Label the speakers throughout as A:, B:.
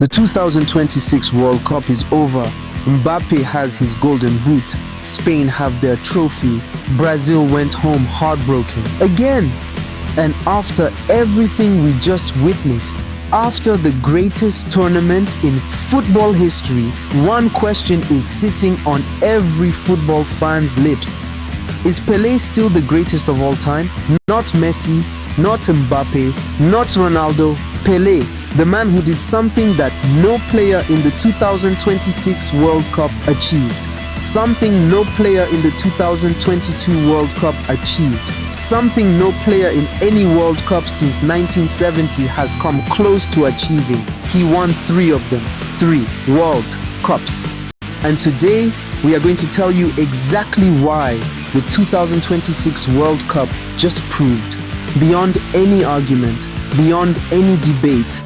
A: The 2026 World Cup is over. Mbappe has his golden boot. Spain have their trophy. Brazil went home heartbroken again. And after everything we just witnessed, after the greatest tournament in football history, one question is sitting on every football fan's lips. Is Pelé still the greatest of all time? Not Messi, not Mbappe, not Ronaldo. Pelé, the man who did something that no player in the 2026 World Cup achieved. Something no player in the 2022 World Cup achieved. Something no player in any World Cup since 1970 has come close to achieving. He won 3 of them. 3 World Cups. And today, we are going to tell you exactly why the 2026 World Cup just proved, beyond any argument, beyond any debate,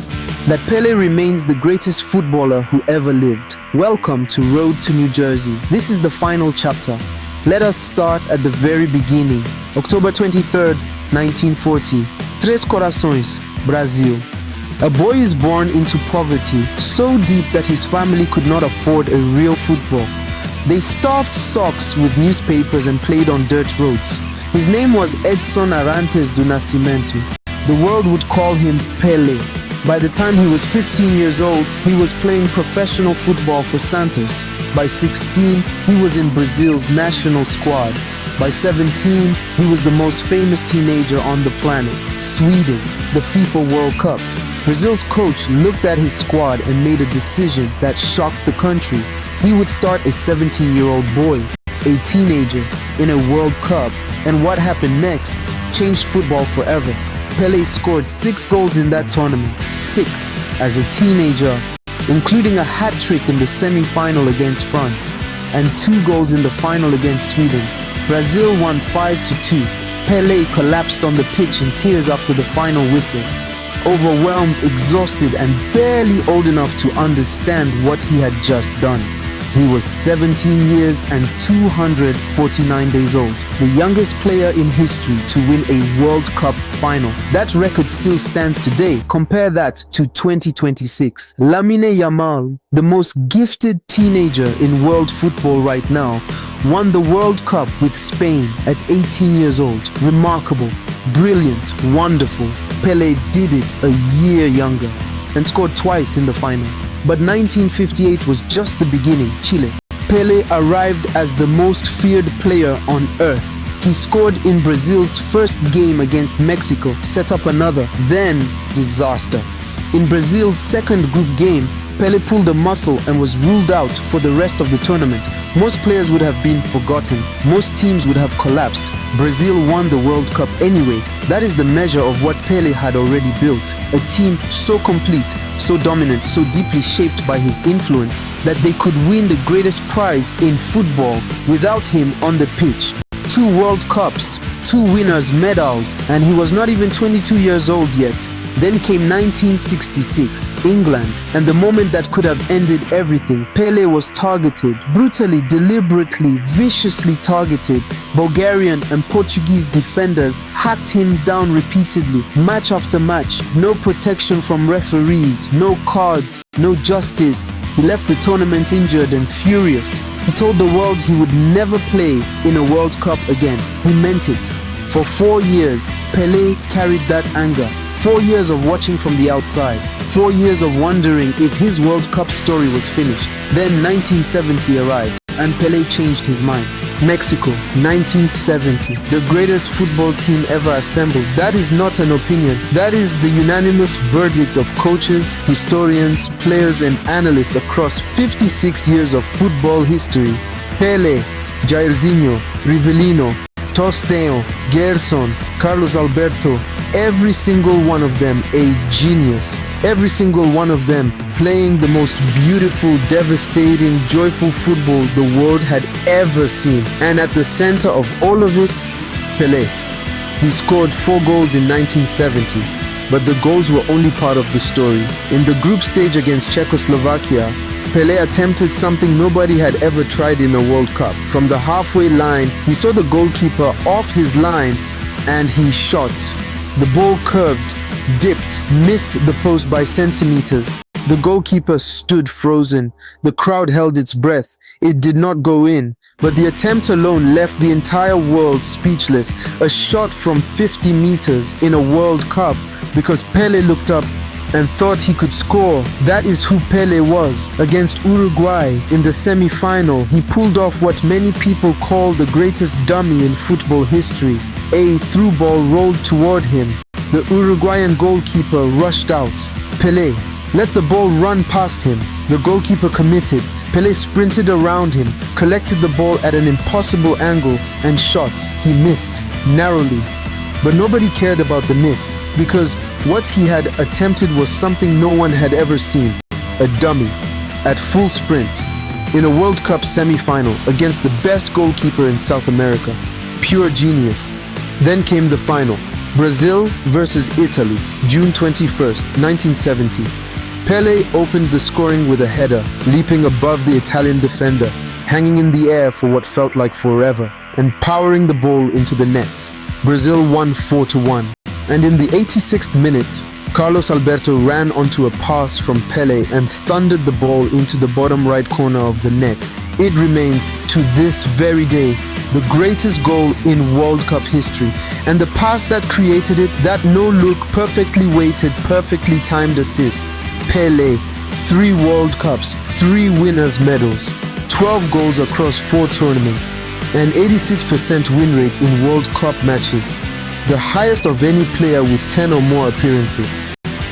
A: that Pele remains the greatest footballer who ever lived. Welcome to Road to New Jersey. This is the final chapter. Let us start at the very beginning. October 23rd, 1940. Tres Corações, Brazil. A boy is born into poverty so deep that his family could not afford a real football. They stuffed socks with newspapers and played on dirt roads. His name was Edson Arantes do Nascimento. The world would call him Pele. By the time he was 15 years old, he was playing professional football for Santos. By 16, he was in Brazil's national squad. By 17, he was the most famous teenager on the planet, Sweden, the FIFA World Cup. Brazil's coach looked at his squad and made a decision that shocked the country. He would start a 17-year-old boy, a teenager, in a World Cup, and what happened next changed football forever. Pelé scored 6 goals in that tournament, 6 as a teenager, including a hat-trick in the semi-final against France, and 2 goals in the final against Sweden. Brazil won 5-2. Pelé collapsed on the pitch in tears after the final whistle, overwhelmed, exhausted, and barely old enough to understand what he had just done. He was 17 years and 249 days old, the youngest player in history to win a World Cup final. That record still stands today. Compare that to 2026. Lamine Yamal, the most gifted teenager in world football right now, won the World Cup with Spain at 18 years old. Remarkable, brilliant, wonderful. Pelé did it a year younger and scored twice in the final. But 1958 was just the beginning. Chile. Pelé arrived as the most feared player on earth. He scored in Brazil's first game against Mexico, set up another, then disaster. In Brazil's second group game, Pelé pulled a muscle and was ruled out for the rest of the tournament. Most players would have been forgotten. Most teams would have collapsed. Brazil won the World Cup anyway. That is the measure of what Pelé had already built. A team so complete, so dominant, so deeply shaped by his influence that they could win the greatest prize in football without him on the pitch. 2 World Cups, 2 winners' medals, and he was not even 22 years old yet. Then came 1966, England, and the moment that could have ended everything. Pelé was targeted, brutally, deliberately, viciously targeted. Bulgarian and Portuguese defenders hacked him down repeatedly, match after match. No protection from referees, no cards, no justice. He left the tournament injured and furious. He told the world he would never play in a World Cup again. He meant it. For 4 years, Pelé carried that anger. 4 years of watching from the outside. 4 years of wondering if his World Cup story was finished. Then 1970 arrived and Pelé changed his mind. Mexico, 1970. The greatest football team ever assembled. That is not an opinion. That is the unanimous verdict of coaches, historians, players and analysts across 56 years of football history. Pelé, Jairzinho, Rivellino, Tostão, Gerson, Carlos Alberto, every single one of them a genius. Every single one of them playing the most beautiful, devastating, joyful football the world had ever seen. And at the center of all of it, Pelé. He scored 4 goals in 1970, but the goals were only part of the story. In the group stage against Czechoslovakia, Pelé attempted something nobody had ever tried in a World Cup. From the halfway line, he saw the goalkeeper off his line and he shot. The ball curved, dipped, missed the post by centimeters. The goalkeeper stood frozen. The crowd held its breath. It did not go in, but the attempt alone left the entire world speechless. A shot from 50 meters in a World Cup because Pele looked up and thought he could score. That is who Pele was. Against Uruguay in the semi-final, he pulled off what many people call the greatest dummy in football history. A through ball rolled toward him. The Uruguayan goalkeeper rushed out. Pele let the ball run past him. The goalkeeper committed. Pele sprinted around him, collected the ball at an impossible angle and shot. He missed, narrowly. But nobody cared about the miss, because what he had attempted was something no one had ever seen. A dummy, at full sprint, in a World Cup semi-final against the best goalkeeper in South America. Pure genius. Then came the final. Brazil versus Italy, June 21st, 1970. Pele opened the scoring with a header, leaping above the Italian defender, hanging in the air for what felt like forever, and powering the ball into the net. Brazil won 4-1. And in the 86th minute, Carlos Alberto ran onto a pass from Pele and thundered the ball into the bottom right corner of the net. It remains, to this very day, the greatest goal in World Cup history. And the pass that created it, that no-look, perfectly weighted, perfectly timed assist. Pele, 3 World Cups, 3 winners' medals, 12 goals across 4 tournaments, an 86% win rate in World Cup matches, the highest of any player with 10 or more appearances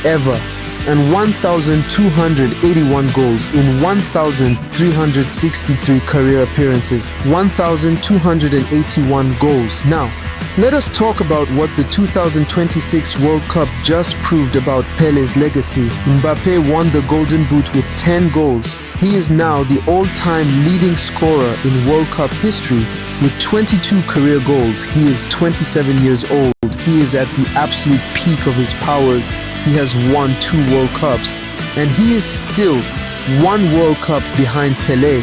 A: ever, and 1,281 goals in 1,363 career appearances, 1,281 goals. Now, let us talk about what the 2026 World Cup just proved about Pele's legacy. Mbappe won the Golden Boot with 10 goals. He is now the all-time leading scorer in World Cup history with 22 career goals. He is 27 years old. He is at the absolute peak of his powers. He has won 2 World Cups, and he is still 1 World Cup behind Pelé.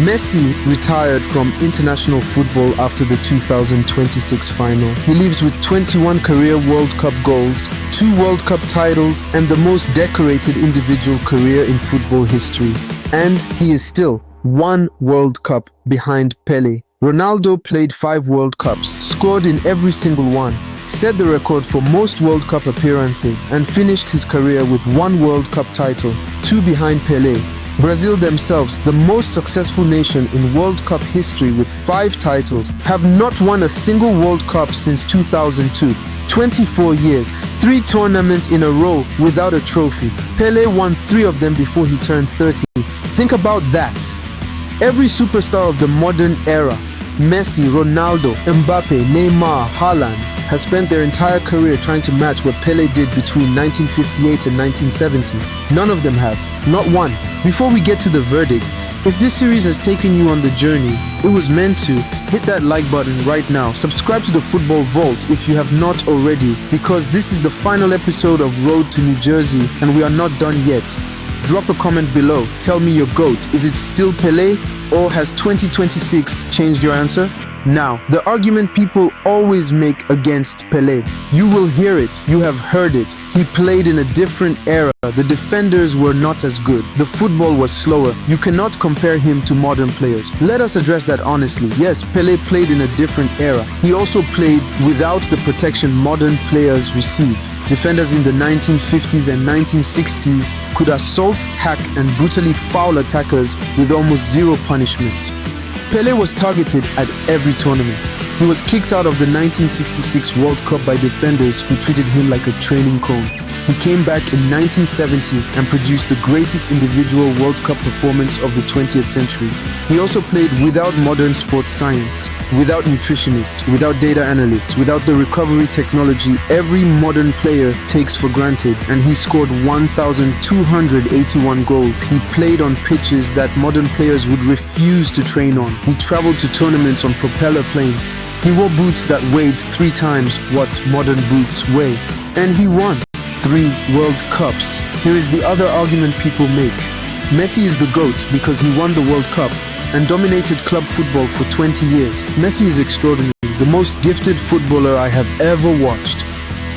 A: Messi retired from international football after the 2026 final. He leaves with 21 career World Cup goals, 2 World Cup titles, and the most decorated individual career in football history. And he is still 1 World Cup behind Pele. Ronaldo played 5 World Cups, scored in every single one, set the record for most World Cup appearances, and finished his career with 1 World Cup title, 2 behind Pelé. Brazil themselves, the most successful nation in World Cup history with 5 titles, have not won a single World Cup since 2002. 24 years, 3 tournaments in a row without a trophy. Pelé won 3 of them before he turned 30. Think about that. Every superstar of the modern era, Messi, Ronaldo, Mbappe, Neymar, Haaland, has spent their entire career trying to match what Pele did between 1958 and 1970. None of them have. Not one. Before we get to the verdict, if this series has taken you on the journey it was meant to, hit that like button right now. Subscribe to the Football Vault if you have not already, because this is the final episode of Road to New Jersey and we are not done yet. Drop a comment below. Tell me your GOAT. Is it still Pelé, or has 2026 changed your answer? Now, the argument people always make against Pelé. You will hear it. You have heard it. He played in a different era. The defenders were not as good. The football was slower. You cannot compare him to modern players. Let us address that honestly. Yes, Pelé played in a different era. He also played without the protection modern players receive. Defenders in the 1950s and 1960s could assault, hack, and brutally foul attackers with almost zero punishment. Pelé was targeted at every tournament. He was kicked out of the 1966 World Cup by defenders who treated him like a training cone. He came back in 1970 and produced the greatest individual World Cup performance of the 20th century. He also played without modern sports science, without nutritionists, without data analysts, without the recovery technology every modern player takes for granted, and he scored 1,281 goals. He played on pitches that modern players would refuse to train on. He traveled to tournaments on propeller planes. He wore boots that weighed 3 times what modern boots weigh. And he won 3 World Cups. Here is the other argument people make. Messi is the GOAT because he won the World Cup and dominated club football for 20 years. Messi is extraordinary, the most gifted footballer I have ever watched.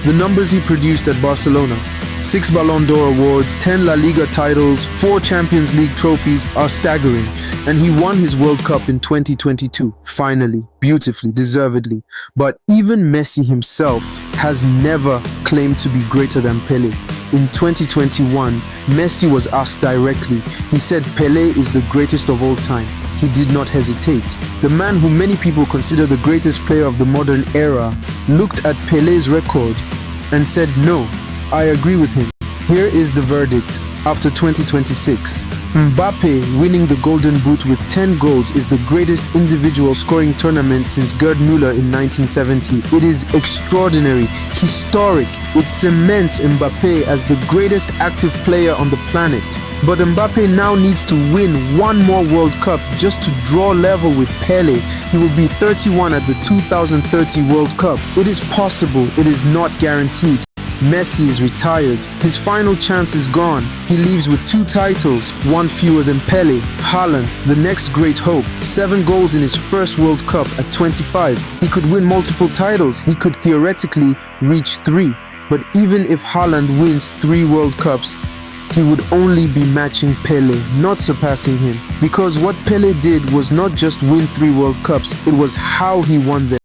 A: The numbers he produced at Barcelona, 6 Ballon d'Or awards, 10 La Liga titles, 4 Champions League trophies are staggering. And he won his World Cup in 2022, finally, beautifully, deservedly. But even Messi himself has never claimed to be greater than Pele. In 2021, Messi was asked directly. He said Pelé is the greatest of all time. He did not hesitate. The man who many people consider the greatest player of the modern era looked at Pelé's record and said, "No, I agree with him." Here is the verdict. After 2026, Mbappe winning the Golden Boot with 10 goals is the greatest individual scoring tournament since Gerd Müller in 1970. It is extraordinary, historic. It cements Mbappe as the greatest active player on the planet. But Mbappe now needs to win one more World Cup just to draw level with Pele. He will be 31 at the 2030 World Cup. It is possible, it is not guaranteed. Messi is retired. His final chance is gone. He leaves with 2 titles, one fewer than Pele. Haaland, the next great hope, 7 goals in his first World Cup at 25. He could win multiple titles. He could theoretically reach 3. But even if Haaland wins 3 World Cups, he would only be matching Pele, not surpassing him. Because what Pele did was not just win 3 World Cups, it was how he won them.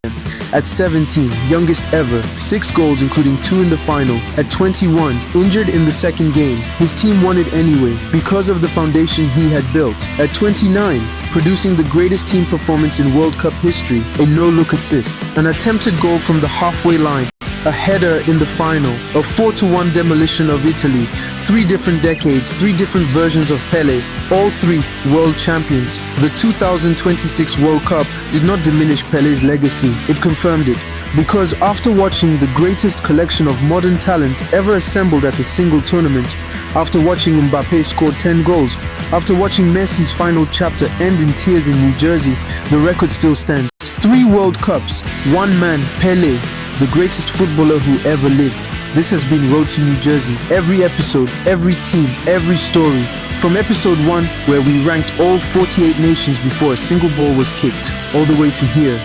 A: At 17, youngest ever, 6 goals including 2 in the final. At 21, injured in the second game, his team won it anyway because of the foundation he had built. At 29, producing the greatest team performance in World Cup history, a no-look assist, an attempted goal from the halfway line, a header in the final, a 4-1 demolition of Italy, 3 different decades, 3 different versions of Pele, all 3 world champions. The 2026 World Cup did not diminish Pele's legacy, it confirmed it. Because after watching the greatest collection of modern talent ever assembled at a single tournament, after watching Mbappe score 10 goals, after watching Messi's final chapter end in tears in New Jersey, the record still stands. 3 World Cups, one man, Pele, the greatest footballer who ever lived. This has been Road to New Jersey. Every episode, every team, every story. From episode 1, where we ranked all 48 nations before a single ball was kicked, all the way to here.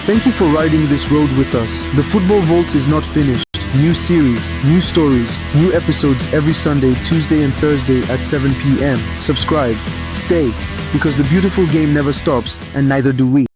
A: Thank you for riding this road with us. The Football Vault is not finished. New series, new stories, new episodes every Sunday, Tuesday and Thursday at 7 p.m. Subscribe, stay, because the beautiful game never stops, and neither do we.